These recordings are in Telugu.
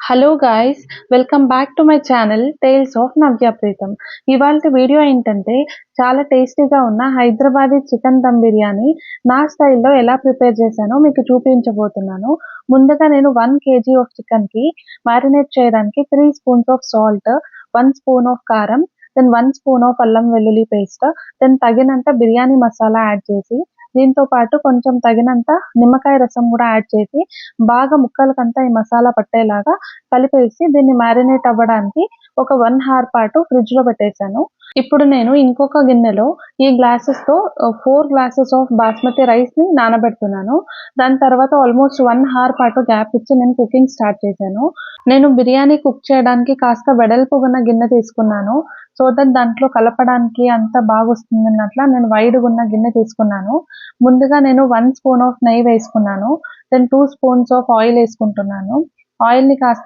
Hello guys, welcome back to my channel tales of Navya Preetham. ఇవాళ వీడియో ఏంటంటే చాలా టేస్టీగా ఉన్న హైదరాబాదీ చికెన్ దమ్ బిర్యానీ నా స్టైల్లో ఎలా ప్రిపేర్ చేశానో మీకు చూపించబోతున్నాను. ముందుగా నేను 1 kg ఆఫ్ చికెన్కి మ్యారినేట్ చేయడానికి 3 spoons of salt, 1 spoon of కారం, దెన్ 1 స్పూన్ ఆఫ్ అల్లం వెల్లుల్లి పేస్ట్, దెన్ తగినంత బిర్యానీ మసాలా యాడ్ చేసి, దీంతో పాటు కొంచెం తగినంత నిమ్మకాయ రసం కూడా యాడ్ చేసి బాగా ముక్కలకంతా ఈ మసాలా పట్టేలాగా కలిపేసి దీన్ని మ్యారినేట్ అవ్వడానికి ఒక 1 అవర్ పాటు ఫ్రిడ్జ్‌లో పెట్టేశాను. ఇప్పుడు నేను ఇంకొక గిన్నెలో ఈ గ్లాసెస్‌తో 4 గ్లాసెస్ ఆఫ్ బాస్మతి రైస్‌ని నానబెడుతున్నాను. దాని తర్వాత ఆల్మోస్ట్ 1 అవర్ పాటు గ్యాప్ ఇచ్చి నేను కుకింగ్ స్టార్ట్ చేశాను. నేను బిర్యానీ కుక్ చేయడానికి కాస్త వెడల్పుగున్న గిన్నె తీసుకున్నాను. సో దట్ దాంట్లో కలపడానికి అంతా బాగొస్తుందన్నట్ల నేను వైడ్‌గున్న గిన్నె తీసుకున్నాను. ముందుగా నేను 1 స్పూన్ ఆఫ్ నెయ్యి వేసుకున్నాను. దెన్ 2 స్పూన్స్ ఆఫ్ ఆయిల్ ఏసుకుంటున్నాను. ఆయిల్‌ని కాస్త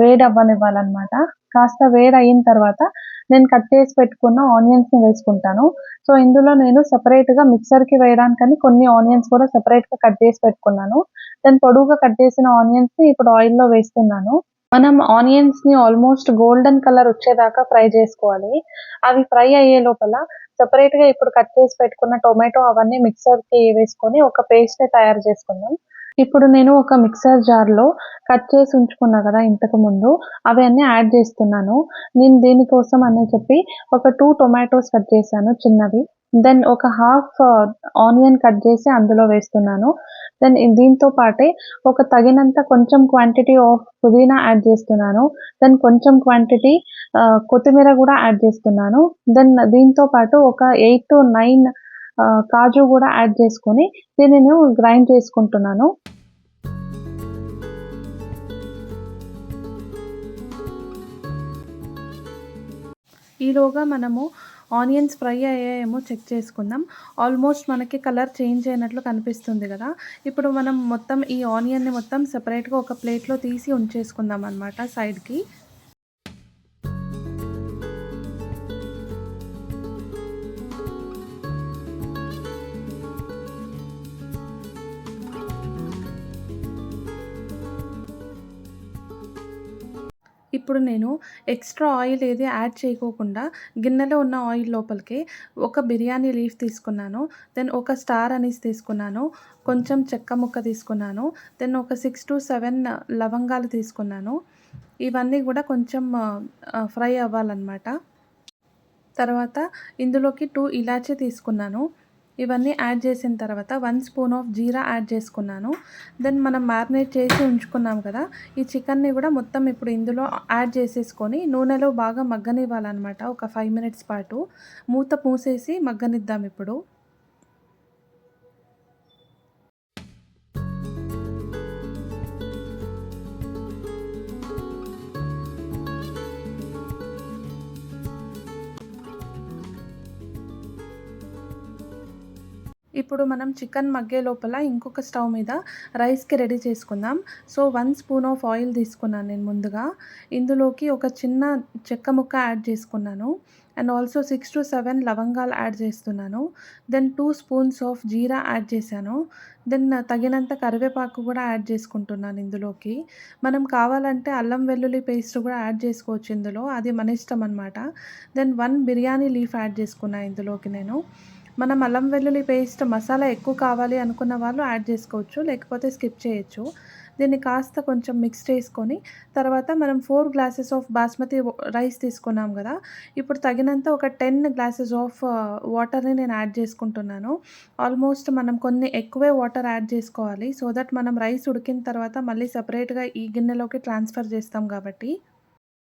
వేడవ్వనివ్వాలనమాట. కాస్త వేడయిన తర్వాత నేను కట్ చేసి పెట్టుకున్న ఆనియన్స్‌ని వేసుకుంటాను. సో, ఇందులో నేను సెపరేట్‌గా మిక్సర్‌కి వేయడానికని కొన్ని ఆనియన్స్ కూడా సెపరేట్‌గా కట్ చేసి పెట్టుకున్నాను. దెన్ పొడువుగా కట్ చేసిన ఆనియన్స్‌ని ఇప్పుడు ఆయిల్‌లో వేస్తున్నాను. మనం ఆనియన్స్‌ని ఆల్మోస్ట్ గోల్డెన్ కలర్ వచ్చేదాకా ఫ్రై చేసుకోవాలి. అవి ఫ్రై అయ్యే లోపల సెపరేట్‌గా ఇప్పుడు కట్ చేసి పెట్టుకున్న టొమాటో అవన్నీ మిక్సర్‌కి వేసుకొని ఒక పేస్ట్‌ని తయారు చేసుకుందాం. ఇప్పుడు నేను ఒక మిక్సర్ జార్‌లో కట్ చేసి ఉంచుకున్నా కదా ఇంతకుముందు, అవన్నీ యాడ్ చేస్తున్నాను. నేను దీనికోసం అని చెప్పి ఒక 2 టొమాటోస్ కట్ చేశాను చిన్నవి. దెన్ ఒక హాఫ్ ఆనియన్ కట్ చేసి అందులో వేస్తున్నాను. దెన్ దీంతో పాటే ఒక తగినంత కొంచెం క్వాంటిటీ ఆఫ్ పుదీనా యాడ్ చేస్తున్నాను. దెన్ కొంచెం క్వాంటిటీ కొత్తిమీర కూడా యాడ్ చేస్తున్నాను. దెన్ దీంతో పాటు ఒక 8-9 కాజు కూడా యాడ్ చేసుకొని దీన్ని నేను గ్రైండ్ చేసుకుంటున్నాను. ఈలోగా మనము ఆనియన్స్ ఫ్రై అయ్యాయేమో చెక్ చేసుకుందాం. ఆల్మోస్ట్ మనకి కలర్ చేంజ్ అయినట్లు కనిపిస్తుంది కదా! ఇప్పుడు మనం మొత్తం ఈ ఆనియన్‌ని మొత్తం సెపరేట్‌గా ఒక ప్లేట్‌లో తీసి ఉంచేసుకుందాం అనమాట సైడ్‌కి. ఇప్పుడు నేను ఎక్స్ట్రా ఆయిల్ ఏది యాడ్ చేయకోకుండా గిన్నెలో ఉన్న ఆయిల్ లోపలికి ఒక బిర్యానీ లీఫ్ తీసుకున్నాను. దెన్ ఒక స్టార్ అనీస్ తీసుకున్నాను. కొంచెం చెక్క ముక్క తీసుకున్నాను. దెన్ ఒక 6-7 లవంగాలు తీసుకున్నాను. ఇవన్నీ కూడా కొంచెం ఫ్రై అవ్వాలన్నమాట. తర్వాత ఇందులోకి 2 ఇలాచీ తీసుకున్నాను. ఇవన్నీ యాడ్ చేసిన తర్వాత 1 స్పూన్ ఆఫ్ జీరా యాడ్ చేసుకున్నాను. దెన్ మనం మ్యారినేట్ చేసి ఉంచుకున్నాం కదా! ఈ చికెన్‌ని కూడా మొత్తం ఇప్పుడు ఇందులో యాడ్ చేసేసుకొని నూనెలో బాగా మగ్గనివ్వాలనమాట. ఒక 5 మినిట్స్ పాటు. మూత మూసేసి మగ్గనిద్దాం ఇప్పుడు. ఇప్పుడు మనం చికెన్ మగ్గే లోపల ఇంకొక స్టవ్ మీద రైస్‌కి రెడీ చేసుకుందాం. సో, 1 స్పూన్ ఆఫ్ ఆయిల్ తీసుకున్నాను నేను ముందుగా. ఇందులోకి ఒక చిన్న చెక్క ముక్క యాడ్ చేసుకున్నాను. అండ్ ఆల్సో 6-7 లవంగాలు యాడ్ చేస్తున్నాను. Then 2 spoons of jeera add చేశాను. దెన్ తగినంత కరివేపాకు కూడా యాడ్ చేసుకుంటున్నాను ఇందులోకి. మనం కావాలంటే అల్లం వెల్లుల్లి పేస్ట్ కూడా యాడ్ చేసుకోవచ్చు ఇందులో. అది మన ఇష్టం అనమాట. దెన్ 1 బిర్యానీ లీఫ్ యాడ్ చేసుకున్నా ఇందులోకి నేను. మనం అల్లం వెల్లుల్లి పేస్ట్ మసాలా ఎక్కువ కావాలి అనుకున్న వాళ్ళు యాడ్ చేసుకోవచ్చు. లేకపోతే స్కిప్ చేయొచ్చు. దీన్ని కాస్త కొంచెం మిక్స్ చేసుకొని తర్వాత మనం 4 గ్లాసెస్ ఆఫ్ బాస్మతి రైస్ తీసుకున్నాం కదా! ఇప్పుడు తగినంత ఒక 10 గ్లాసెస్ ఆఫ్ వాటర్‌ని నేను యాడ్ చేసుకుంటున్నాను. ఆల్మోస్ట్ మనం కొన్ని ఎక్కువే వాటర్ యాడ్ చేసుకోవాలి. సో దట్ మనం రైస్ ఉడికిన తర్వాత మళ్ళీ సెపరేట్‌గా ఈ గిన్నెలోకి ట్రాన్స్‌ఫర్ చేస్తాం కాబట్టి.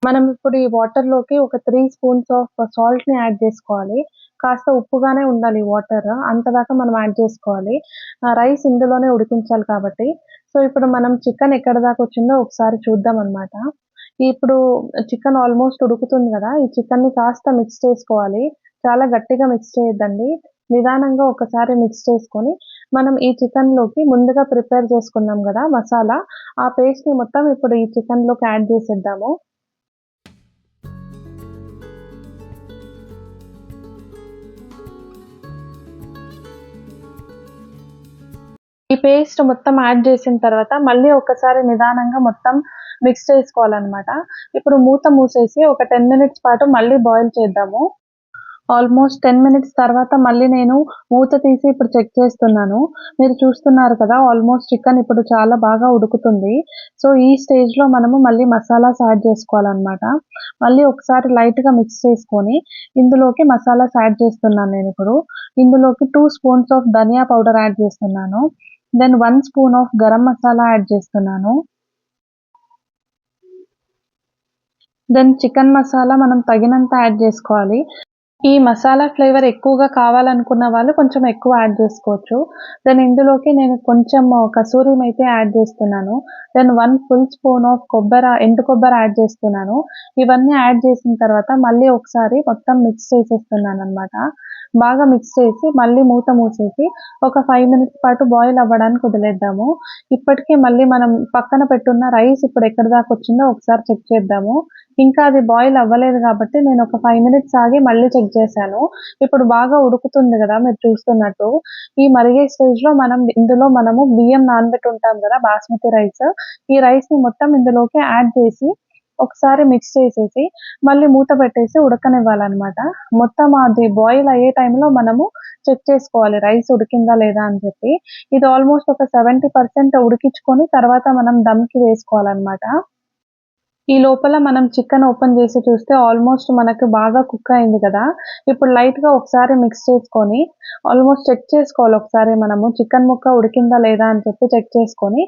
మనం ఇప్పుడు ఈ వాటర్‌లోకి ఒక 3 స్పూన్స్ ఆఫ్ సాల్ట్‌ని యాడ్ చేసుకోవాలి. కాస్త ఉప్పుగానే ఉండాలి వాటర్. అంతదాకా మనం యాడ్ చేసుకోవాలి. రైస్ ఇందులోనే ఉడికించాలి కాబట్టి. సో, ఇప్పుడు మనం చికెన్ ఎక్కడి దాకా వచ్చిందో ఒకసారి చూద్దామనమాట. ఇప్పుడు చికెన్ ఆల్మోస్ట్ ఉడుకుతుంది గదా! ఈ చికెన్‌ని కాస్త మిక్స్ చేసుకోవాలి. చాలా గట్టిగా మిక్స్ చేయొద్దండి. నిదానంగా ఒకసారి మిక్స్ చేసుకొని, మనం ఈ చికెన్‌లోకి ముందుగా ప్రిపేర్ చేసుకున్నాం గదా మసాలా, ఆ పేస్ట్‌ని మొత్తం ఇప్పుడు ఈ చికెన్‌లోకి యాడ్ చేసేద్దాము. ఈ పేస్ట్ మొత్తం యాడ్ చేసిన తర్వాత మళ్ళీ ఒకసారి నిదానంగా మొత్తం మిక్స్ చేసుకోవాలన్నమాట. ఇప్పుడు మూత మూసేసి ఒక 10 మినిట్స్ పాటు మళ్ళీ బాయిల్ చేద్దాము. ఆల్మోస్ట్ 10 మినిట్స్ తర్వాత మళ్ళీ నేను మూత తీసి ఇప్పుడు చెక్ చేస్తున్నాను. మీరు చూస్తున్నారు కదా! ఆల్మోస్ట్ చికెన్ ఇప్పుడు చాలా బాగా ఉడుకుతుంది. సో, ఈ స్టేజ్‌లో మనము మళ్ళీ మసాలాస్ యాడ్ చేసుకోవాలనమాట. మళ్ళీ ఒకసారి లైట్‌గా మిక్స్ చేసుకొని, ఇందులోకి మసాలాస్ యాడ్ చేస్తున్నాను నేనిప్పుడు. ఇందులోకి 2 స్పూన్స్ ఆఫ్ ధనియా పౌడర్ యాడ్ చేస్తున్నాను. Then 1 spoon of garam masala add చేస్తున్నాను. దెన్ చికెన్ మసాలా మనం తగినంత యాడ్ చేసుకోవాలి. ఈ మసాలా ఫ్లేవర్ ఎక్కువగా కావాలనుకున్న వాళ్ళు కొంచెం ఎక్కువ యాడ్ చేసుకోవచ్చు. దెన్ ఇందులోకి నేను కొంచెం కసూరి మేతి యాడ్ చేస్తున్నాను. దెన్ 1 ఫుల్ స్పూన్ ఆఫ్ ఎండు కొబ్బరి యాడ్ చేస్తున్నాను. ఇవన్నీ యాడ్ చేసిన తర్వాత మళ్ళీ ఒకసారి మొత్తం మిక్స్ చేసేస్తున్నాననమాట. బాగా మిక్స్ చేసి మళ్ళీ మూత మూసేసి ఒక 5 మినిట్స్ పాటు బాయిల్ అవ్వడానికి వదిలేద్దాము. ఇప్పటికే మళ్ళీ మనం పక్కన పెట్టున్న రైస్ ఇప్పుడు ఎక్కడి దాకా వచ్చిందో ఒకసారి చెక్ చేద్దాము. ఇంకా అది బాయిల్ అవ్వలేదు కాబట్టి నేను ఒక 5 మినిట్స్ ఆగి మళ్ళీ చెక్ చేశాను. ఇప్పుడు బాగా ఉడుకుతుంది గదా! మీరు చూస్తున్నట్టు. ఈ మరిగే స్టేజ్‌లో ఇందులో మనము బియ్యం నానబెట్టుంటాం గదా! బాస్మతి రైస్. ఈ రైస్‌ని మొత్తం ఇందులోకి యాడ్ చేసి ఒకసారి మిక్స్ చేసేసి మళ్ళీ మూత పెట్టేసి ఉడకనివ్వాలనమాట. మొత్తం అది బాయిల్ అయ్యే టైంలో మనము చెక్ చేసుకోవాలి రైస్ ఉడికిందా లేదా అని చెప్పి. ఇది ఆల్మోస్ట్ ఒక 70% ఉడికించుకొని తర్వాత మనం దమ్‌కి వేసుకోవాలనమాట. ఈ లోపల మనం చికెన్ ఓపెన్ చేసి చూస్తే ఆల్మోస్ట్ మనకు బాగా కుక్ అయింది కదా! ఇప్పుడు లైట్‌గా ఒకసారి మిక్స్ చేసుకొని ఆల్మోస్ట్ చెక్ చేసుకోవాలి ఒకసారి మనము చికెన్ ముక్క ఉడికిందా లేదా అని చెప్పి చెక్ చేసుకొని,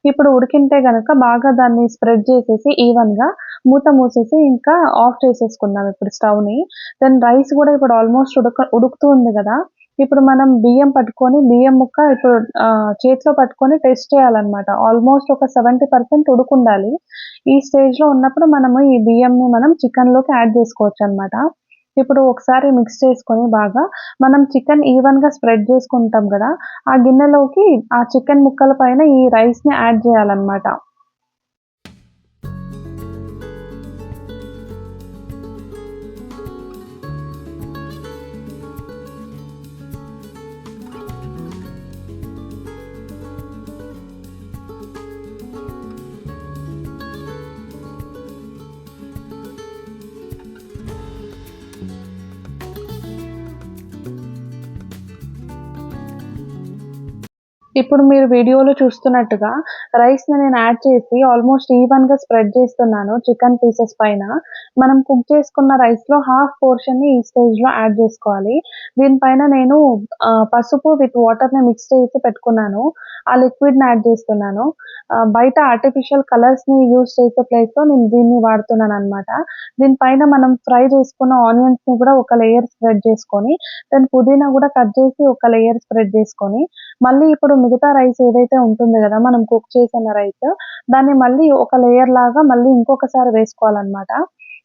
ఇప్పుడు ఉడికింటే గనక బాగా దాన్ని స్ప్రెడ్ చేసేసి ఈవెన్‌గా మూత మూసేసి ఇంకా ఆఫ్ చేసేసుకుందాం ఇప్పుడు స్టవ్‌ని. దెన్ రైస్ కూడా ఇప్పుడు ఆల్మోస్ట్ ఉడుకుతూ ఉంది కదా! ఇప్పుడు మనం బియ్యం ముక్క ఇప్పుడు చేతిలో పట్టుకొని టెస్ట్ చేయాలన్నమాట. ఆల్మోస్ట్ ఒక 70% ఉడుకుండాలి. ఈ స్టేజ్‌లో ఉన్నప్పుడు మనము ఈ బియ్యంని మనం చికెన్‌లోకి యాడ్ జేసుకోవచ్చనమాట. ఇప్పుడు ఒకసారి మిక్స్ చేసుకొని బాగా మనం చికెన్ ఈవెన్‌గా స్ప్రెడ్ చేసుకుంటాం గదా! ఆ గిన్నెలోకి ఆ చికెన్ ముక్కల పైన ఈ రైస్‌ని యాడ్ జేయాలనమాట. ఇప్పుడు మీరు వీడియోలో చూస్తున్నట్టుగా రైస్‌ని నేను యాడ్ చేసి ఆల్మోస్ట్ ఈవెన్‌గా స్ప్రెడ్ చేస్తున్నాను చికెన్ పీసెస్ పైన. మనం కుక్ చేసుకున్న రైస్‌లో హాఫ్ పోర్షన్‌ని ఈ స్టేజ్‌లో యాడ్ చేసుకోవాలి. దీనిపైన నేను పసుపు విత్ వాటర్‌ని మిక్స్ చేసి పెట్టుకున్నాను. ఆ లిక్విడ్‌ని యాడ్ చేస్తున్నాను. బయట ఆర్టిఫిషియల్ కలర్స్‌ని యూజ్ చేసే ప్లేస్‌లో నేను దీన్ని వాడుతున్నాననమాట. దీనిపైన మనం ఫ్రై చేసుకున్న ఆనియన్స్‌ని కూడా ఒక లేయర్ స్ప్రెడ్ చేసుకొని, దెన్ పుదీనా కూడా కట్ చేసి ఒక లేయర్ స్ప్రెడ్ చేసుకొని, మళ్ళీ ఇప్పుడు మిగతా రైస్ ఏదైతే ఉంటుంది గదా! మనం కుక్ చేసిన రైస్, దాన్ని మళ్ళీ ఒక లేయర్ లాగా మళ్ళీ ఇంకొకసారి వేసుకోవాలనమాట.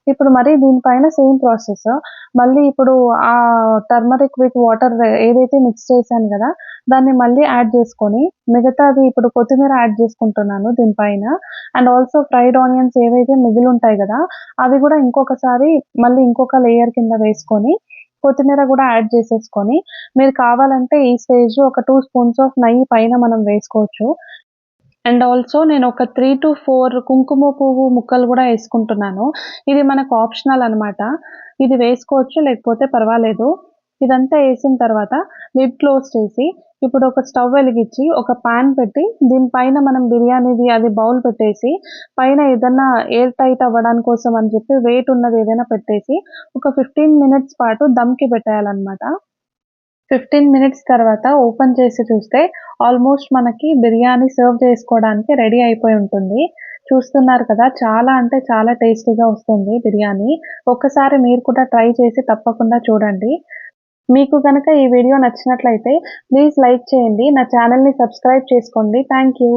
ఇప్పుడు మరి దీనిపైన సేమ్ ప్రాసెస్. మళ్ళీ ఇప్పుడు టర్మరిక్ విత్ వాటర్ ఏదైతే మిక్స్ చేశాను గదా! దాన్ని మళ్ళీ యాడ్ చేసుకొని, మిగతాది ఇప్పుడు కొత్తిమీర యాడ్ చేసుకుంటున్నాను దీనిపైన. అండ్ ఆల్సో ఫ్రైడ్ ఆనియన్స్ ఏవైతే మిగిలుంటాయి గదా! అవి గూడా ఇంకొకసారి మళ్ళీ ఇంకొక లేయర్ కింద వేసుకొని, కొత్తిమీర గూడా యాడ్ చేసేసుకొని, మీరు కావాలంటే ఈ స్టేజ్‌లో ఒక 2 స్పూన్స్ ఆఫ్ నెయ్యి పైన మనం వేసుకోవచ్చు. అండ్ ఆల్సో నేను ఒక 3-4 కుంకుమ పువ్వు ముక్కలు గూడా యేసుకుంటున్నాను. ఇది మనకు ఆప్షనల్ అనమాట. ఇది వేసుకోవచ్చు లేకపోతే పర్వాలేదు. ఇదంతా యేసిన తర్వాత లిడ్ క్లోజ్ చేసి, ఇప్పుడు ఒక స్టవ్ వెలిగించి, ఒక పాన్ పెట్టి, దీనిపైన మనం బిర్యానీది అది బౌల్ పెట్టేసి, పైన ఏదన్నా ఎయిర్ టైట్ అవ్వడానికి కోసం అని చెప్పి వెయిట్ ఉన్నది ఏదైనా పెట్టేసి, ఒక 15 మినిట్స్ పాటు దమ్‌కి పెట్టేయాలనమాట. 15 మినిట్స్ తర్వాత ఓపెన్ చేసి చూస్తే ఆల్మోస్ట్ మనకి బిర్యానీ సర్వ్ చేసుకోవడానికి రెడీ అయిపోయి ఉంటుంది. చూస్తున్నారు కదా! చాలా అంటే చాలా టేస్టీగా వస్తుంది బిర్యానీ. ఒక్కసారి మీరు కూడా ట్రై చేసి తప్పకుండా చూడండి. మీకు గనక ఈ వీడియో నచ్చినట్లయితే ప్లీజ్ లైక్ చేయండి. నా ఛానెల్‌ని సబ్స్క్రైబ్ చేసుకోండి. Thank you.